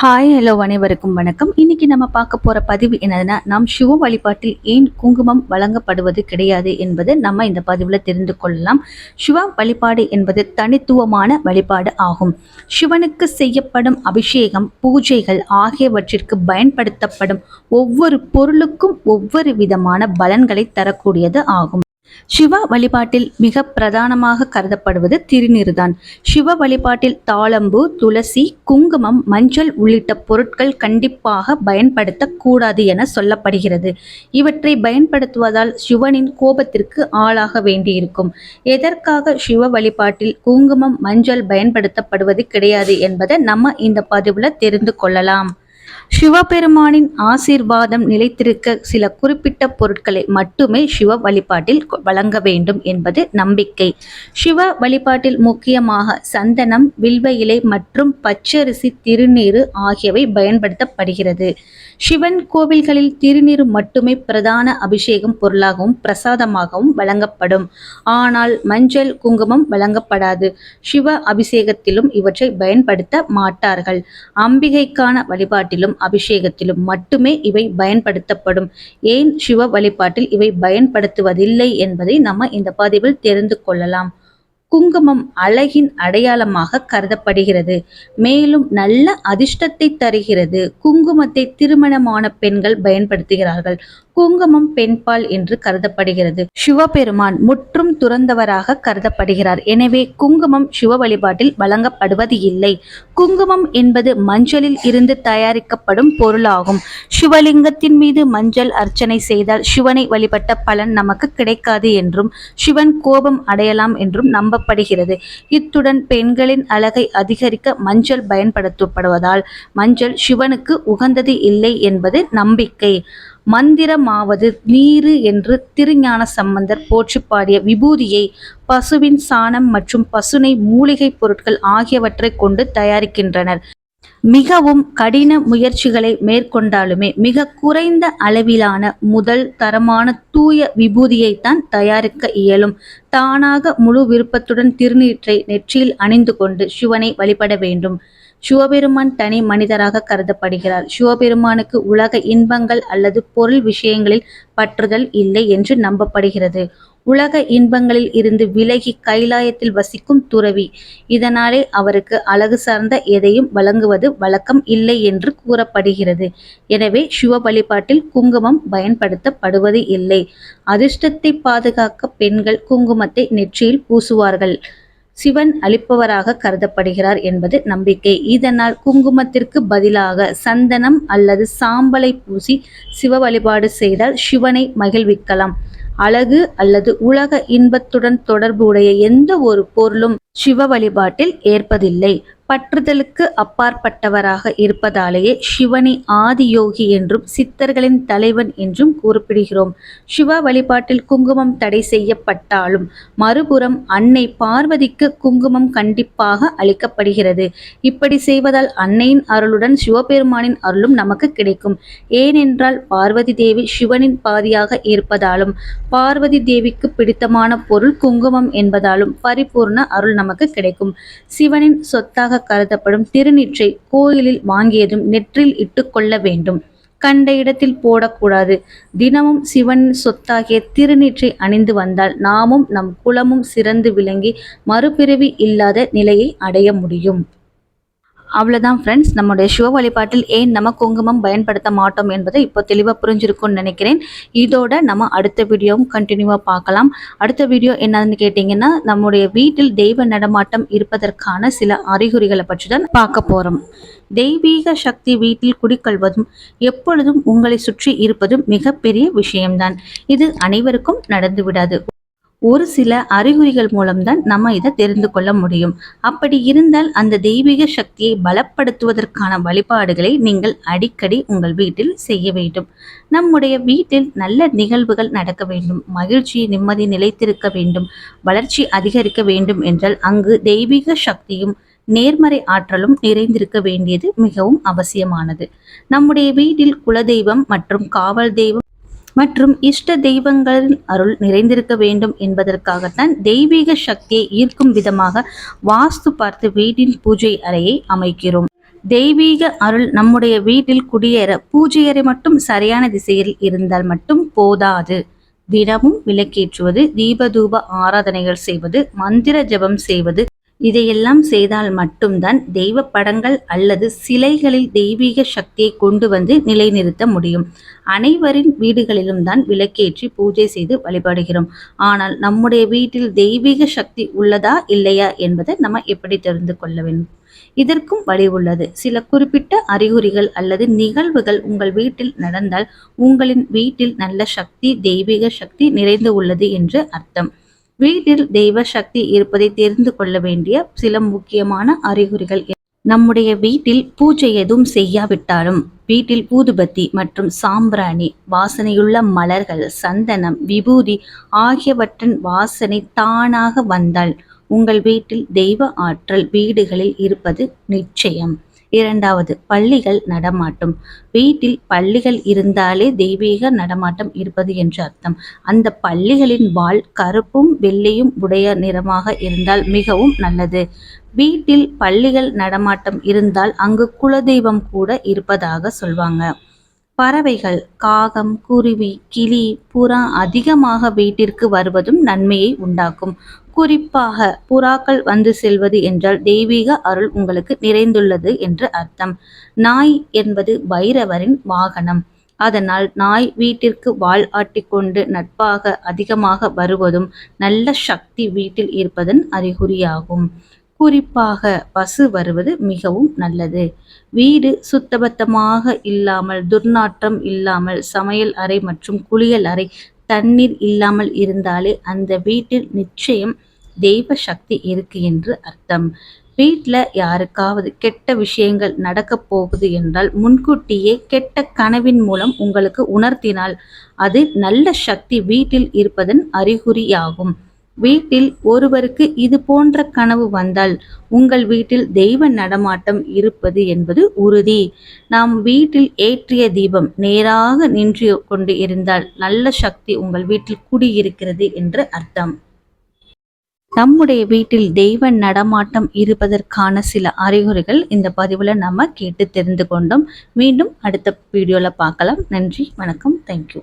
Hi hello அனைவருக்கும் வணக்கம். இன்னைக்கு நம்ம பார்க்க போற பதிவு என்னதுன்னா, நாம் சிவ வழிபாட்டில் ஏன் குங்குமம் வழங்கப்படுவது கிடையாது என்பது நம்ம இந்த பதிவுல தெரிந்து கொள்ளலாம். சிவ வழிபாடு என்பது தனித்துவமான வழிபாடு ஆகும். சிவனுக்கு செய்யப்படும் அபிஷேகம், பூஜைகள் ஆகியவற்றிற்கு பயன்படுத்தப்படும் ஒவ்வொரு பொருளுக்கும் ஒவ்வொரு விதமான பலன்களை தரக்கூடியது ஆகும். சிவ வழிபாட்டில் மிக பிரதானமாக கருதப்படுவது திருநீறுதான். சிவ வழிபாட்டில் தாளம்பூ, துளசி, குங்குமம், மஞ்சள் உள்ளிட்ட பொருட்கள் கண்டிப்பாக பயன்படுத்தக்கூடாது என சொல்லப்படுகிறது. இவற்றை பயன்படுத்துவதால் சிவனின் கோபத்திற்கு ஆளாக வேண்டியிருக்கும். எதற்காக சிவ வழிபாட்டில் குங்குமம், மஞ்சள் பயன்படுத்தப்படுவது கிடையாது என்பதை நம்ம இந்த பதிவுல தெரிந்து கொள்ளலாம். சிவபெருமானின் ஆசீர்வாதம் நிலைத்திருக்க சில குறிப்பிட்ட பொருட்களை மட்டுமே சிவ வழிபாட்டில் வழங்க வேண்டும் என்பது நம்பிக்கை. சிவ வழிபாட்டில் முக்கியமாக சந்தனம், வில்வ இலை மற்றும் பச்சரிசி திருநீறு ஆகியவை பயன்படுத்தப்படுகிறது. சிவன் கோவில்களில் திருநீறு மட்டுமே பிரதான அபிஷேகம் பொருளாகவும் பிரசாதமாகவும் வழங்கப்படும். ஆனால் மஞ்சள், குங்குமம் வழங்கப்படாது. சிவ அபிஷேகத்திலும் இவற்றை பயன்படுத்த மாட்டார்கள். அம்பிகைக்கான வழிபாட்டிலும் அபிஷேகத்திலும் மட்டுமே இவை பயன்படுத்தப்படும். ஏன் சிவ வழிபாட்டில் இவை பயன்படுத்துவதில்லை என்பதை நம்ம இந்த பதிவில் தெரிந்து கொள்ளலாம். குங்குமம் அழகின் அடையாளமாக கருதப்படுகிறது. மேலும் நல்ல அதிர்ஷ்டத்தை தருகிறது. குங்குமத்தை திருமணமான பெண்கள் பயன்படுத்துகிறார்கள். குங்குமம் பெண்பால் என்று கருதப்படுகிறது. சிவபெருமான் முற்றும் துறந்தவராக கருதப்படுகிறார். எனவே குங்குமம் சிவ வழிபாட்டில் வழங்கப்படுவது இல்லை. குங்குமம் என்பது மஞ்சளில் இருந்து தயாரிக்கப்படும் பொருளாகும். சிவலிங்கத்தின் மீது மஞ்சள் அர்ச்சனை செய்தால் சிவனை வழிபட்ட பலன் நமக்கு கிடைக்காது என்றும், சிவன் கோபம் அடையலாம் என்றும் நம்பப்படுகிறது. இத்துடன் பெண்களின் அழகை அதிகரிக்க மஞ்சள் பயன்படுத்தப்படுவதால் மஞ்சள் சிவனுக்கு உகந்தது இல்லை என்பது நம்பிக்கை. மந்திரமாவது நீரு என்று திருஞான சம்பந்தர் போற்றி பாடிய விபூதியை பசுவின் சாணம் மற்றும் பசுனை மூலிகை பொருட்கள் ஆகியவற்றை கொண்டு தயாரிக்கின்றனர். மிகவும் கடின முயற்சிகளை மேற்கொண்டாலுமே மிக குறைந்த அளவிலான முதல் தரமான தூய விபூதியைத்தான் தயாரிக்க இயலும். தானாக முழு விருப்பத்துடன் திருநீற்றை நெற்றியில் அணிந்து கொண்டு சிவனை வழிபட வேண்டும். சிவபெருமான் தனி மனிதராக கருதப்படுகிறார். சிவபெருமானுக்கு உலக இன்பங்கள் அல்லது பொருள் விஷயங்களில் பற்றுதல் இல்லை என்று நம்பப்படுகிறது. உலக இன்பங்களில் இருந்து விலகி கைலாயத்தில் வசிக்கும் துறவி. இதனாலே அவருக்கு அழகு சார்ந்த எதையும் வழங்குவது வழக்கம் இல்லை என்று கூறப்படுகிறது. எனவே சிவ வழிபாட்டில் குங்குமம் பயன்படுத்தப்படுவது இல்லை. அதிர்ஷ்டத்தை பாதுகாக்க பெண்கள் குங்குமத்தை நெற்றியில் பூசுவார்கள். சிவன் அளிப்பவராக கருதப்படுகிறார் என்பது நம்பிக்கை. இதனால் குங்குமத்திற்கு பதிலாக சந்தனம் அல்லது சாம்பலை பூசி சிவ வழிபாடு செய்தால் சிவனை மகிழ்விக்கலாம். அழகு அல்லது உலக இன்பத்துடன் தொடர்பு உடைய எந்த ஒரு பொருளும் சிவ வழிபாட்டில் ஏற்பதில்லை. பற்றுதலுக்கு அப்பாற்பட்டவராக இருப்பதாலேயே சிவனை ஆதியோகி என்றும் சித்தர்களின் தலைவன் என்றும் குறிப்பிடுகிறோம். சிவ வழிபாட்டில் குங்குமம் தடை செய்யப்பட்டாலும் மறுபுறம் அன்னை பார்வதிக்கு குங்குமம் கண்டிப்பாக அளிக்கப்படுகிறது. இப்படி செய்வதால் அன்னையின் அருளுடன் சிவபெருமானின் அருளும் நமக்கு கிடைக்கும். ஏனென்றால் பார்வதி தேவி சிவனின் பாதியாக இருப்பதாலும் பார்வதி தேவிக்கு பிடித்தமான பொருள் குங்குமம் என்பதாலும் பரிபூர்ண அருள் நமக்கு கிடைக்கும். சிவனின் சொத்தாக கருதப்படும் திருநீற்றை கோயிலில் வாங்கியதும் நெற்றில் இட்டுக்கொள்ள வேண்டும். கண்ட இடத்தில் போடக்கூடாது. தினமும் சிவன் சொத்தாகிய திருநீற்றை அணிந்து வந்தால் நாமும் நம் குலமும் சிறந்து விளங்கி மறுபிறவி இல்லாத நிலையை அடைய முடியும். அவ்வளோதான் ஃப்ரெண்ட்ஸ், நம்முடைய சிவ வழிபாட்டில் ஏன் நம்ம குங்குமம் பயன்படுத்த மாட்டோம் என்பதை இப்போ தெளிவாக புரிஞ்சிருக்கும்னு நினைக்கிறேன். இதோட நம்ம அடுத்த வீடியோவும் கண்டினியூவாக பார்க்கலாம். அடுத்த வீடியோ என்னன்னு கேட்டிங்கன்னா, நம்முடைய வீட்டில் தெய்வ நடமாட்டம் இருப்பதற்கான சில அறிகுறிகளை பற்றி தான் பார்க்க போகிறோம். தெய்வீக சக்தி வீட்டில் குடிக்கொள்வதும் எப்பொழுதும் உங்களை சுற்றி இருப்பதும் மிகப்பெரிய விஷயம்தான். இது அனைவருக்கும் நடந்து விடாது. ஒரு சில அறிகுறிகள் மூலம்தான் நம்ம இதை தெரிந்து கொள்ள முடியும். அப்படி இருந்தால் அந்த தெய்வீக சக்தியை பலப்படுத்துவதற்கான வழிபாடுகளை நீங்கள் அடிக்கடி உங்கள் வீட்டில் செய்ய வேண்டும். நம்முடைய வீட்டில் நல்ல நிகழ்வுகள் நடக்க வேண்டும், மகிழ்ச்சி நிம்மதி நிலைத்திருக்க வேண்டும், வளர்ச்சி அதிகரிக்க வேண்டும் என்றால் அங்கு தெய்வீக சக்தியும் நேர்மறை ஆற்றலும் நிறைந்திருக்க வேண்டியது மிகவும் அவசியமானது. நம்முடைய வீட்டில் குலதெய்வம் மற்றும் காவல் தெய்வம் மற்றும் இஷ்ட தெய்வங்களின் அருள் நிறைந்திருக்க வேண்டும் என்பதற்காகத்தான் தெய்வீக சக்தியை ஈர்க்கும் விதமாக வாஸ்து பார்த்து வீட்டின் பூஜை அறையை அமைக்கிறோம். தெய்வீக அருள் நம்முடைய வீட்டில் குடியேற பூஜை அறை மட்டும் சரியான திசையில் இருந்தால் மட்டும் போதாது. தினமும் விளக்கேற்றுவது, தீபதூப ஆராதனைகள் செய்வது, மந்திர ஜபம் செய்வது, இதையெல்லாம் செய்தால் மட்டும்தான் தெய்வ படங்கள் அல்லது சிலைகளில் தெய்வீக சக்தியை கொண்டு வந்து நிலைநிறுத்த முடியும். அனைவரின் வீடுகளிலும் தான் விளக்கேற்றி பூஜை செய்து வழிபடுகிறோம். ஆனால் நம்முடைய வீட்டில் தெய்வீக சக்தி உள்ளதா இல்லையா என்பதை நம்ம எப்படி தெரிந்து கொள்ள வேண்டும்? இதற்கும் வழி உள்ளது. சில குறிப்பிட்ட அறிகுறிகள் அல்லது நிகழ்வுகள் உங்கள் வீட்டில் நடந்தால் உங்களின் வீட்டில் நல்ல சக்தி, தெய்வீக சக்தி நிறைந்து உள்ளது என்று அர்த்தம். வீட்டில் தெய்வ சக்தி இருப்பதை தெரிந்து கொள்ள வேண்டிய சில முக்கியமான அறிகுறிகள். நம்முடைய வீட்டில் பூஜை எதுவும் செய்யாவிட்டாலும் வீட்டில் ஊதுபத்தி மற்றும் சாம்பிராணி, வாசனையுள்ள மலர்கள், சந்தனம், விபூதி ஆகியவற்றின் வாசனை தானாக வந்தால் உங்கள் வீட்டில் தெய்வ ஆற்றல் வீடுகளில் இருப்பது நிச்சயம். இரண்டாவது, பள்ளிகள் நடமாட்டம். வீட்டில் பள்ளிகள் இருந்தாலே தெய்வீக நடமாட்டம் இருப்பது என்று அர்த்தம். அந்த பள்ளிகளின் வால் கருப்பும் வெள்ளையும் உடைய நிறமாக இருந்தால் மிகவும் நல்லது. வீட்டில் பள்ளிகள் நடமாட்டம் இருந்தால் அங்கு குலதெய்வம் கூட இருப்பதாக சொல்வாங்க. பறவைகள், காகம், குருவி, கிளி, புறா அதிகமாக வீட்டிற்கு வருவதும் நன்மையை உண்டாக்கும். குறிப்பாக புறாக்கள் வந்து செல்வது என்றால் தெய்வீக அருள் உங்களுக்கு நிறைந்துள்ளது என்று அர்த்தம். நாய் என்பது பைரவரின் வாகனம். அதனால் நாய் வீட்டிற்கு வால் ஆட்டிக்கொண்டு நட்பாக அதிகமாக வருவதும் நல்ல சக்தி வீட்டில் இருப்பதன் அறிகுறியாகும். குறிப்பாக பசு வருவது மிகவும் நல்லது. வீடு சுத்தபத்தமாக இல்லாமல், துர்நாற்றம் இல்லாமல், சமையல் அறை மற்றும் குளியல் அறை தண்ணீர் இல்லாமல் இருந்தாலே அந்த வீட்டில் நிச்சயம் தெய்வ சக்தி இருக்கு என்று அர்த்தம். வீட்டில் யாருக்காவது கெட்ட விஷயங்கள் நடக்கப் போகுது என்றால் முன்கூட்டியே கெட்ட கனவின் மூலம் உங்களுக்கு உணர்த்தினால் அது நல்ல சக்தி வீட்டில் இருப்பதன் அறிகுறியாகும். வீட்டில் ஒருவருக்கு இது போன்ற கனவு வந்தால் உங்கள் வீட்டில் தெய்வ நடமாட்டம் இருப்பது என்பது உறுதி. நாம் வீட்டில் ஏற்றிய தீபம் நேராக நின்று கொண்டு இருந்தால் நல்ல சக்தி உங்கள் வீட்டில் குடியிருக்கிறது என்று அர்த்தம். நம்முடைய வீட்டில் தெய்வ நடமாட்டம் இருப்பதற்கான சில அறிகுறிகள் இந்த பதிவில் நம்ம கேட்டு தெரிந்து கொண்டோம். மீண்டும் அடுத்த வீடியோவில் பார்க்கலாம். நன்றி, வணக்கம், தேங்க்யூ.